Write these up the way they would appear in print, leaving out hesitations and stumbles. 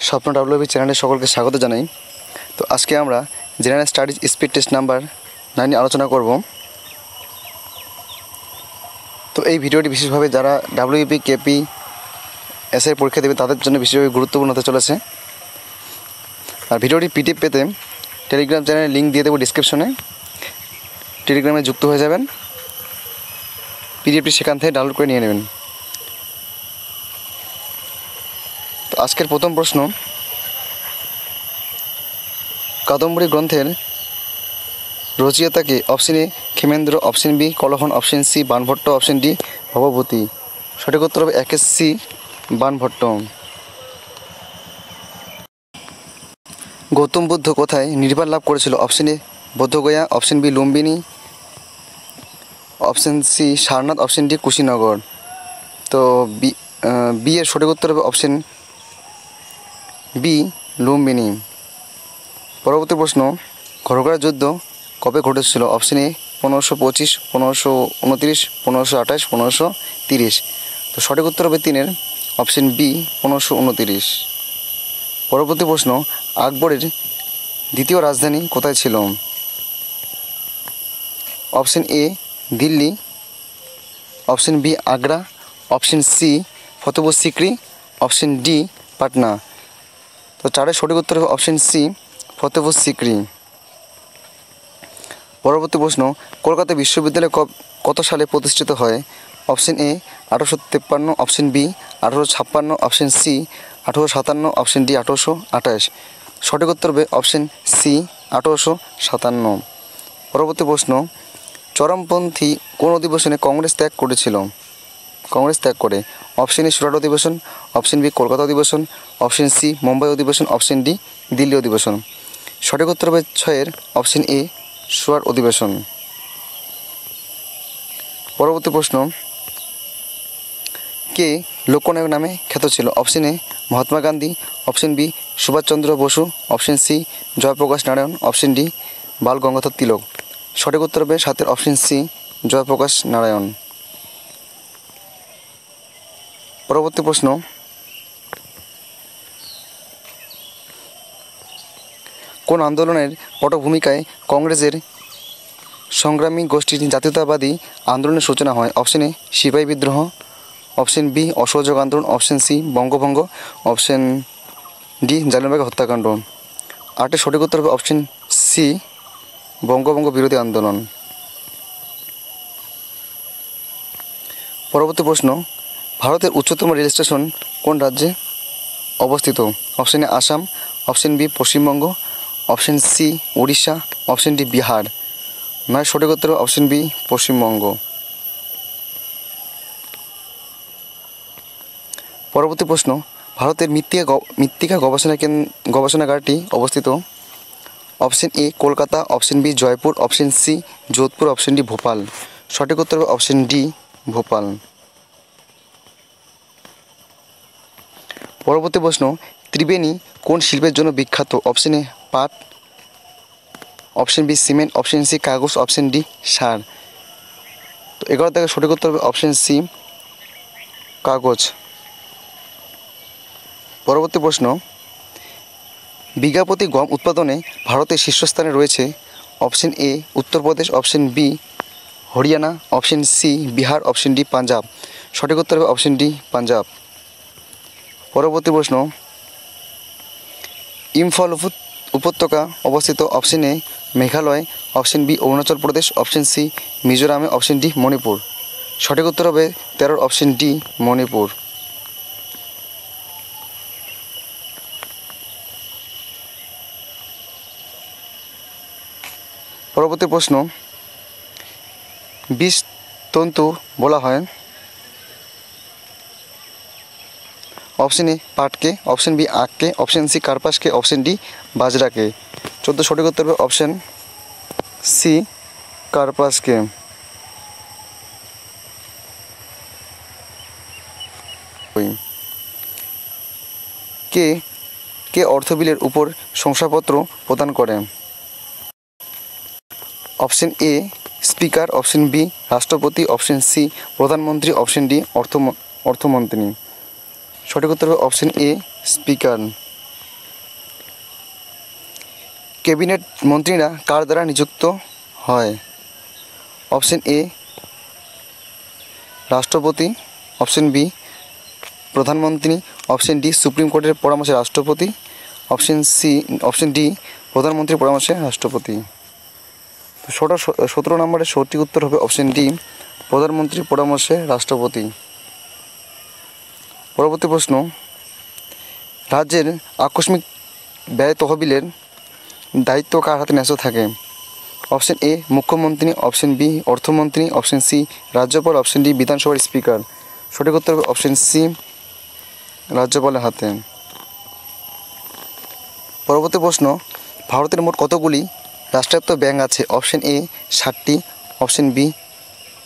স্বপ্ন ডাব্লিউবি চ্যানেলে সকলকে স্বাগত জানাই। তো আজকে আমরা general studies speed test number 9 নিয়ে আলোচনা করব। তো এই ভিডিওটি বিশেষভাবে যারা ডাব্লিউবি কেপি এসআই পরীক্ষা দেবে তাদের জন্য বিশেষভাবে গুরুত্বপূর্ণ হতে চলেছে। আর ভিডিওটি পিডিএফ পেতে টেলিগ্রাম চ্যানেলের লিঙ্ক দিয়ে দেবো ডিসক্রিপশনে, টেলিগ্রামে যুক্ত হয়ে যাবেন, পিডিএফটি সেখান থেকে ডাউনলোড করে নিয়ে নেবেন। তো আজকের প্রথম প্রশ্ন, কাদম্বরী গ্রন্থের রচয়িতাকে? Option A Kshemendra, option B Kalhana, option C Banabhatta, option D Bhavabhuti. সঠিক উত্তর হবে একে সি বাণভট্ট। গৌতম বুদ্ধ কোথায় নির্বাণ লাভ করেছিল? Option A Bodhgaya, option B Lumbini, option C Sarnath, option D Kushinagar. তো বি এর সঠিক উত্তর হবে অপশন বি লুম্বিনী। পরবর্তী প্রশ্ন, ঘরোয়া যুদ্ধ কবে ঘটেছিল? Option A 1525, 1529, 1528, 1530। তো সঠিক উত্তর হবে 3 অপশন বি 1529। পরবর্তী প্রশ্ন, আকবরের দ্বিতীয় রাজধানী কোথায় ছিল? Option A Delhi, option B Agra, option C Fatehpur Sikri, option D Patna. তো 4 সঠিক উত্তর হবে অপশন সি ফতেপুর সিক্রি। পরবর্তী প্রশ্ন, কলকাতা বিশ্ববিদ্যালয় কত সালে প্রতিষ্ঠিত হয়? Option A 1853, option B 1856, option C 1857, option D 1828। সঠিক উত্তর হবে অপশন সি 1857। পরবর্তী প্রশ্ন, চরমপন্থী কোন অধিবেশনে কংগ্রেস ত্যাগ করেছিল? কংগ্রেস ত্যাগ করে? অপশন এ সুরাট অধিবেশন, অপশন বি কলকাতা অধিবেশন, অপশন সি মুম্বাই অধিবেশন, অপশন ডি দিল্লি অধিবেশন। সঠিক উত্তর হবে 6 অপশন এ সুরাট অধিবেশন। পরবর্তী প্রশ্ন, কে লোকনায়ক নামে খ্যাত ছিল? Option A Mahatma Gandhi, option B Subhash Chandra Bose, option C Jayaprakash Narayan, option D Bal Gangadhar Tilak. সঠিক উত্তর হবে 7 অপশন সি জয়প্রকাশ নারায়ণ। পরবর্তী প্রশ্ন, কোন আন্দোলনের পটভূমিকায় কংগ্রেসের সংগ্রামী গোষ্ঠীর জাতীয়তাবাদী আন্দোলনের সূচনা হয়? অপশন এ সিপাহী বিদ্রোহ, অপশন বি অসহযোগ আন্দোলন, অপশন সি বঙ্গভঙ্গ, অপশন ডি জালিয়ানবাগ হত্যাকাণ্ড। 8 সঠিক উত্তর হবে অপশন সি বঙ্গভঙ্গ বিরোধী আন্দোলন। পরবর্তী প্রশ্ন, ভারতের উচ্চতম রেল স্টেশন কোন রাজ্যে অবস্থিত? Option A Assam, option B Paschimbanga, option C Orissa, option D Bihar. 9 সঠিক উত্তর অপশন বি পশ্চিমবঙ্গ। পরবর্তী প্রশ্ন, ভারতের মৃত্তিকা গবেষণাগারটি অবস্থিত? Option A Kolkata, option B Jaipur, option C Jodhpur, option D Bhopal. সঠিক উত্তর হবে অপশন ডি ভোপাল। পরবর্তী প্রশ্ন, ত্রিবেণী কোন শিল্পের জন্য বিখ্যাত? অপশন এ পাট, option B cement, option C কাগজ, অপশন ডি সার। তো 11 থেকে সঠিক উত্তর হবে অপশন সি কাগজ। পরবর্তী প্রশ্ন, বিঘা প্রতি গম উৎপাদনে ভারতের শীর্ষস্থানে রয়েছে? Option A Uttar Pradesh, option B Haryana, option C Bihar, option D Punjab. সঠিক উত্তর হবে অপশন ডি পাঞ্জাব। পরবর্তী প্রশ্ন, ইম্ফল উপত্যকা অবস্থিত? Option A Meghalaya, option B Arunachal Pradesh, option C মিজোরামে, অপশন ডি মণিপুর। সঠিক উত্তর হবে 13 অপশন ডি মণিপুর। পরবর্তী প্রশ্ন, বীজতন্তু বলা হয়? অপশন এ পাটকে, অপশন বি আখকে, অপশন সি কার্পাসকে, অপশন ডি বাজরাকে। 14 সঠিক উত্তর হবে অপশন সি কার্পাসকে। কে অর্থ বিলের উপর শংসাপত্র প্রদান করে? Option A speaker, option B রাষ্ট্রপতি, অপশন সি প্রধানমন্ত্রী, অপশন ডি অর্থমন্ত্রী। সঠিক উত্তর হবে অপশন এ স্পিকার। ক্যাবিনেট মন্ত্রীরা কার দ্বারা নিযুক্ত হয়? অপশন এ রাষ্ট্রপতি, অপশন বি প্রধানমন্ত্রী, অপশন ডি সুপ্রিম কোর্টের পরামর্শে রাষ্ট্রপতি, অপশন ডি প্রধানমন্ত্রীর পরামর্শে রাষ্ট্রপতি। তো 17 নম্বরের সঠিক উত্তর হবে অপশন ডি প্রধানমন্ত্রীর পরামর্শে রাষ্ট্রপতি। পরবর্তী প্রশ্ন, রাজ্যের আকস্মিক ব্যয় তহবিলের দায়িত্ব কার হাতে ন্যস্ত থাকে? অপশন এ মুখ্যমন্ত্রী, অপশন বি অর্থমন্ত্রী, অপশন সি রাজ্যপাল, অপশন ডি বিধানসভার স্পিকার। সঠিক উত্তর হবে অপশন সি রাজ্যপালের হাতে। পরবর্তী প্রশ্ন, ভারতের মোট কতগুলি রাষ্ট্রায়ত্ত ব্যাংক আছে? অপশন এ 60টি, অপশন বি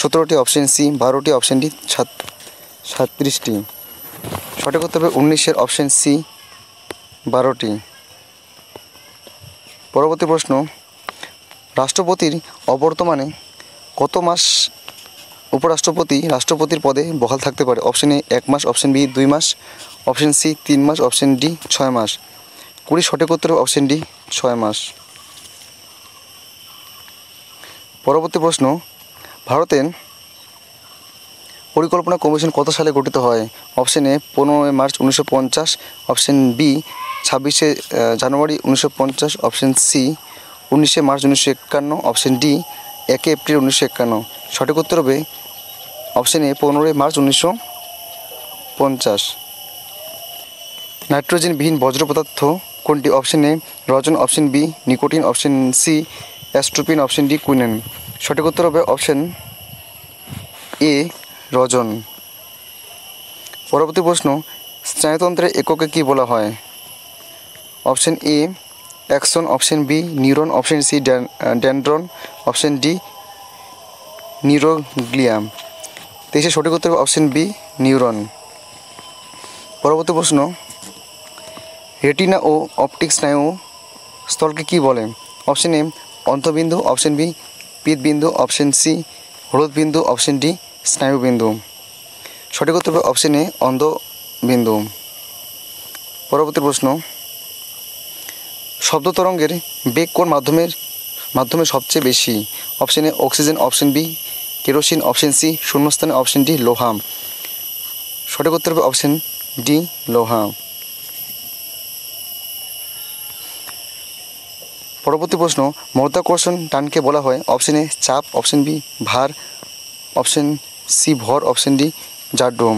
17টি, অপশন সি 12টি, অপশন ডি 37টি। সঠিক উত্তর হবে 19-এর অপশন সি 12টি। পরবর্তী প্রশ্ন, রাষ্ট্রপতির অবর্তমানে কত মাস উপরাষ্ট্রপতি রাষ্ট্রপতির পদে বহাল থাকতে পারে? অপশন এ 1 মাস, অপশন বি 2 মাস, অপশন সি 3 মাস, অপশন ডি 6 মাস। 20 সঠিক উত্তর অপশন ডি 6 মাস। পরবর্তী প্রশ্ন, ভারতের পরিকল্পনা কমিশন কত সালে গঠিত হয়? Option A 15 March 1950, option B 26 January 1950, option C 19 March 1951, option D 1 April 1951। সঠিক উত্তর হবে অপশন এ 15 মার্চ 1950। নাইট্রোজেনবিহীন বজ্র পদার্থ কোনটি? অপশন এ রজন, option B nicotine, option C atropine, option D quinine. সঠিক উত্তর হবে অপশন এ রজন। পরবর্তী প্রশ্ন, স্নায়ুতন্ত্রের এককে কী বলা হয়? Option A axon, option B neuron, option C dendron, option D neuroglia. 23 সঠিক উত্তর হবে অপশন বি নিউরন। পরবর্তী প্রশ্ন, রেটিনা ও অপটিক স্নায়ু স্থলকে কী বলে? অপশন এ অন্তঃবিন্দু, অপশন বি পিত্তবিন্দু, অপশন সি হলুদবিন্দু, অপশন ডি স্নায়ুবিন্দু। সঠিক উত্তর হবে অপশন এ অন্ধবিন্দু। পরবর্তী প্রশ্ন, শব্দ তরঙ্গের বেগ কোন মাধ্যমে সবচেয়ে বেশি? Option A oxygen, option B kerosene, option C শূন্যস্থানে, অপশন ডি লোহা। সঠিক উত্তর হবে অপশন ডি লোহা। পরবর্তী প্রশ্ন, মাধ্যাকর্ষণ টানকে বলা হয়? অপশন এ চাপ, অপশন বি ভার, অপশন সি ভর, অপশন ডি জাড্যম।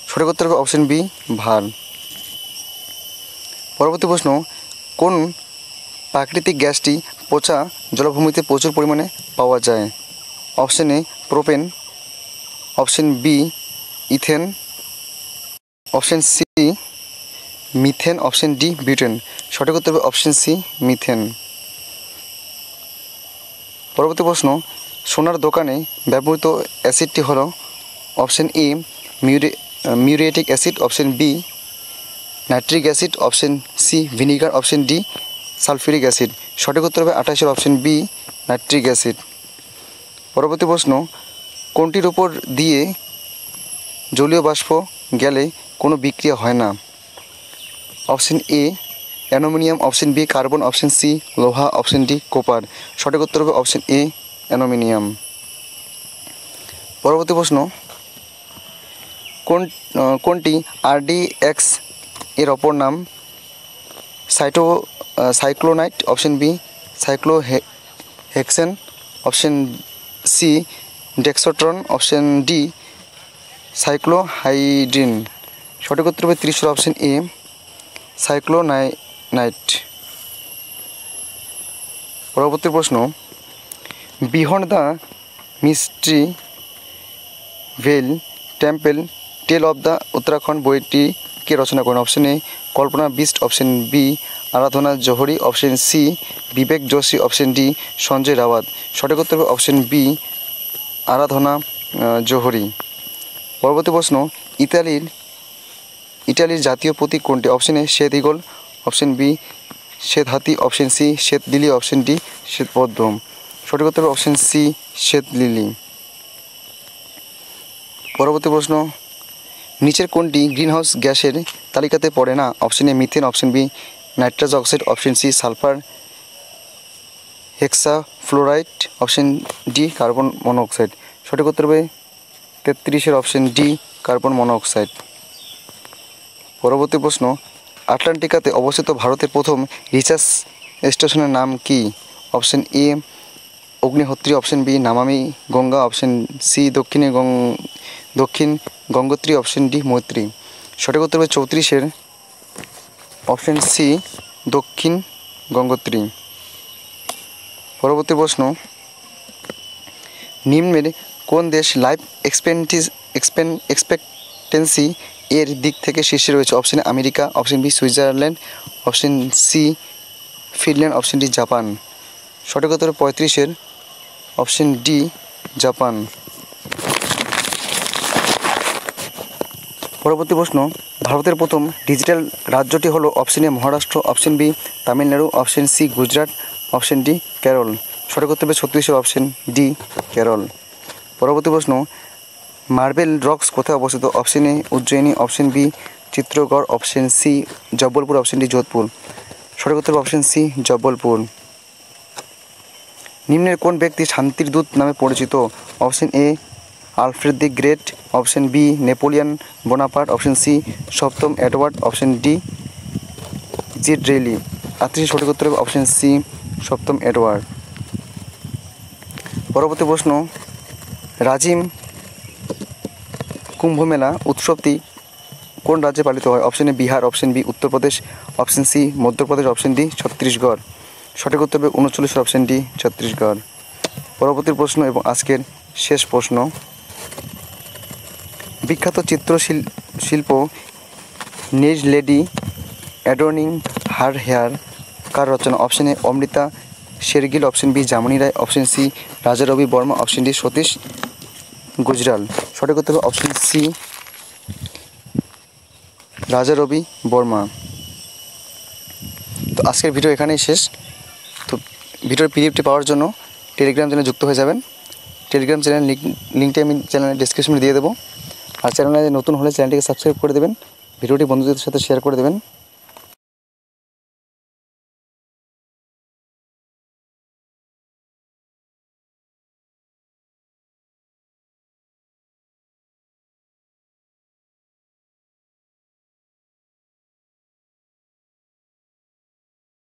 সঠিক উত্তর হবে অপশন বি ভার। পরবর্তী প্রশ্ন, কোন প্রাকৃতিক গ্যাসটি পচা জলাভূমিতে প্রচুর পরিমাণে পাওয়া যায়? Option A propane, option B ethane, option C methane, option D butane. সঠিক উত্তর হবে অপশন সি মিথেন। পরবর্তী প্রশ্ন, সোনার দোকানে ব্যবহৃত অ্যাসিডটি হলো? Option A muriatic acid, option B nitric acid, option C vinegar, option D sulphuric acid. সঠিক উত্তর হবে 28-এর অপশন বি নাইট্রিক অ্যাসিড। পরবর্তী প্রশ্ন, কোনটির উপর দিয়ে জলীয় বাষ্প গেলে কোনো বিক্রিয়া হয় না? Option A aluminium, option B carbon, option C লোহা, অপশন ডি কপার। সঠিক উত্তর হবে অপশন এ অ্যালুমিনিয়াম। পরবর্তী প্রশ্ন, কোনটি RDX এর অপর নাম? Cyclonite, option B cyclohexane, option C dextron, option D cyclohydrin. সঠিক উত্তর হবে 30 অপশন এ সাইক্লোনাইট। পরবর্তী প্রশ্ন, behind the mystery veil temple tale of the Uttarakhand বইটি কে রচনা করেন? Option A Kalpana Bisht, option B Aradhana Johri, option C Vivek Joshi, option D Sanjay Rawat. সঠিক উত্তর হবে অপশন বি আরাধনা জোহরি। পরবর্তী প্রশ্ন, ইটালির জাতীয় প্রতীক কোনটি? অপশন এ শ্বেত ঈগল, অপশন বি শ্বেত হাতি, অপশন সি শ্বেত লিলি, অপশন ডি শ্বেত পদ্ম। সঠিক উত্তর হবে অপশন সি শ্বেত লিলি। পরবর্তী প্রশ্ন, নিচের কোনটি গ্রিনহাউস গ্যাসের তালিকাতে পড়ে না? Option A methane, option B nitrous oxide, option C sulphur hexafluoride, option D carbon monoxide. সঠিক উত্তর হবে 33-এর অপশন ডি কার্বন মনোক্সাইড। পরবর্তী প্রশ্ন, আটলান্টিকাতে অবস্থিত ভারতের প্রথম রিসার্চ স্টেশনের নাম কি? Option A Agnihotri, option B Namami Ganga, option C Dakshin Gangotri, option D মৈত্রী। সঠিক উত্তর হবে 34-এর অপশন সি দক্ষিণ গঙ্গোত্রী। পরবর্তী প্রশ্ন, নিম্নের কোন দেশ লাইফ এক্সপেক্টেন্সি এর দিক থেকে শীর্ষে রয়েছে? Option America, option B Switzerland, option C Finland, option D Japan. সঠিক উত্তর 35-এর অপশন ডি জাপান। পরবর্তী প্রশ্ন, ভারতের প্রথম ডিজিটাল রাজ্যটি হলো? Option A Maharashtra, option B Tamil Nadu, option C Gujarat, option D Kerala. সঠিক উত্তর হবে 36-এর অপশন ডি কেরল। পরবর্তী প্রশ্ন, মার্বেল রক্স কোথায় অবস্থিত? Option A Ujjaini, option B Chitragarh, option C Jabalpur, option D Jodhpur. সঠিক উত্তর অপশন সি জব্বলপুর। নিম্নের কোন ব্যক্তি শান্তির দূত নামে পরিচিত? Option A Alfred the Great, option B Napoleon Bonaparte, option C সপ্তম এডওয়ার্ড, অপশন ডি জিড রেইলি। 38-এর সঠিক উত্তর হবে অপশন সি সপ্তম এডওয়ার্ড। পরবর্তী প্রশ্ন, রাজিম কুম্ভমেলা উৎসবটি কোন রাজ্যে পালিত হয়? Option A Bihar, option B Uttar Pradesh, option C Madhya Pradesh, option D Chhattisgarh. সঠিক উত্তর হবে 39-এর অপশন ডি ছত্তিশগড়। পরবর্তী প্রশ্ন এবং আজকের শেষ প্রশ্ন, বিখ্যাত চিত্রশিল্প নিজ লেডি অ্যাডর্নিং হার হেয়ার কার রচনা? Option A Amrita Shergil, option B Jamini Roy, option C Raja Ravi Varma, option D Satish Gujral. সঠিক উত্তর হবে অপশন সি রাজা রবি বর্মা। তো আজকের ভিডিও এখানেই শেষ। তো ভিডিওর পিডিএফটি পাওয়ার জন্য টেলিগ্রাম চ্যানেলে যুক্ত হয়ে যাবেন। টেলিগ্রাম চ্যানেল লিঙ্কটি আমি চ্যানেলের ডিসক্রিপশনে দিয়ে দেবো। আর চ্যানেলে নতুন হলে চ্যানেলটিকে সাবস্ক্রাইব করে দেবেন, ভিডিওটি বন্ধুদের সাথে শেয়ার করে দেবেন।